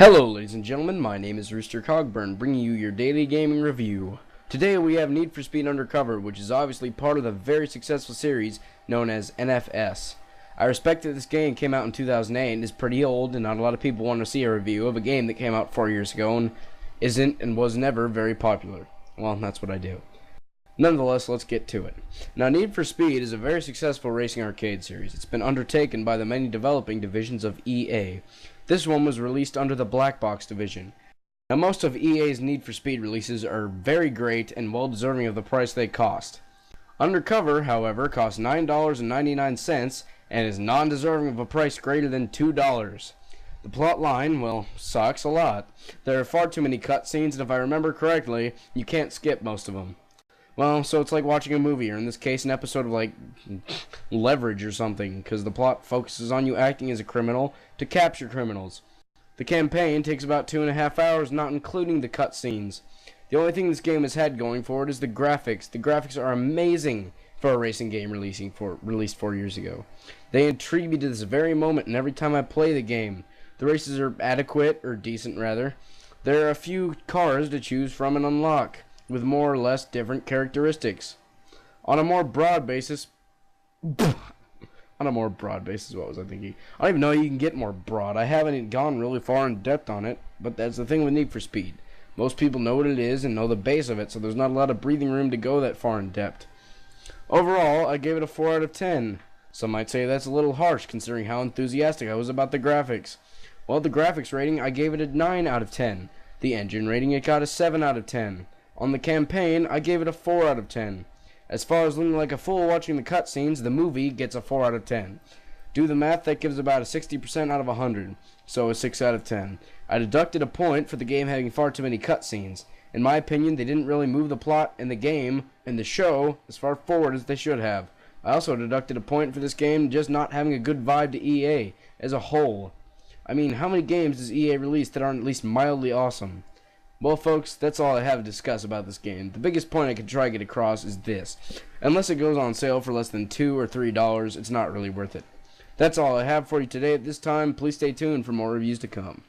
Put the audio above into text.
Hello ladies and gentlemen, my name is Rooster Cogburn, bringing you your daily gaming review. Today we have Need for Speed Undercover, which is obviously part of the very successful series known as NFS. I respect that this game came out in 2008 and is pretty old, and not a lot of people want to see a review of a game that came out 4 years ago and isn't and was never very popular. Well, that's what I do. Nonetheless, let's get to it. Now, Need for Speed is a very successful racing arcade series. It's been undertaken by the many developing divisions of EA. This one was released under the Black Box division. Now, most of EA's Need for Speed releases are very great and well deserving of the price they cost. Undercover, however, costs $9.99 and is non-deserving of a price greater than $2. The plot line, well, sucks a lot. There are far too many cutscenes, and if I remember correctly, you can't skip most of them. Well, so it's like watching a movie, or in this case, an episode of, like, Leverage or something, because the plot focuses on you acting as a criminal to capture criminals. The campaign takes about 2.5 hours, not including the cutscenes. The only thing this game has had going for it is the graphics. The graphics are amazing for a racing game released 4 years ago. They intrigue me to this very moment, and every time I play the game. The races are adequate, or decent rather. There are a few cars to choose from and unlock, with more or less different characteristics. On a more broad basis, what was I thinking? I don't even know you can get more broad. I haven't gone really far in depth on it, but that's the thing with Need for Speed. Most people know what it is and know the base of it, so there's not a lot of breathing room to go that far in depth. Overall, I gave it a 4 out of 10. Some might say that's a little harsh considering how enthusiastic I was about the graphics. Well, the graphics rating, I gave it a 9 out of 10. The engine rating, it got a 7 out of 10. On the campaign, I gave it a 4 out of 10. As far as looking like a fool watching the cutscenes, the movie gets a 4 out of 10. Do the math, that gives about a 60% out of 100, so a 6 out of 10. I deducted a point for the game having far too many cutscenes. In my opinion, they didn't really move the plot in the game and the show as far forward as they should have. I also deducted a point for this game just not having a good vibe to EA as a whole. I mean, how many games does EA release that aren't at least mildly awesome? Well, folks, that's all I have to discuss about this game. The biggest point I could try to get across is this. Unless it goes on sale for less than $2 or $3, it's not really worth it. That's all I have for you today at this time. Please stay tuned for more reviews to come.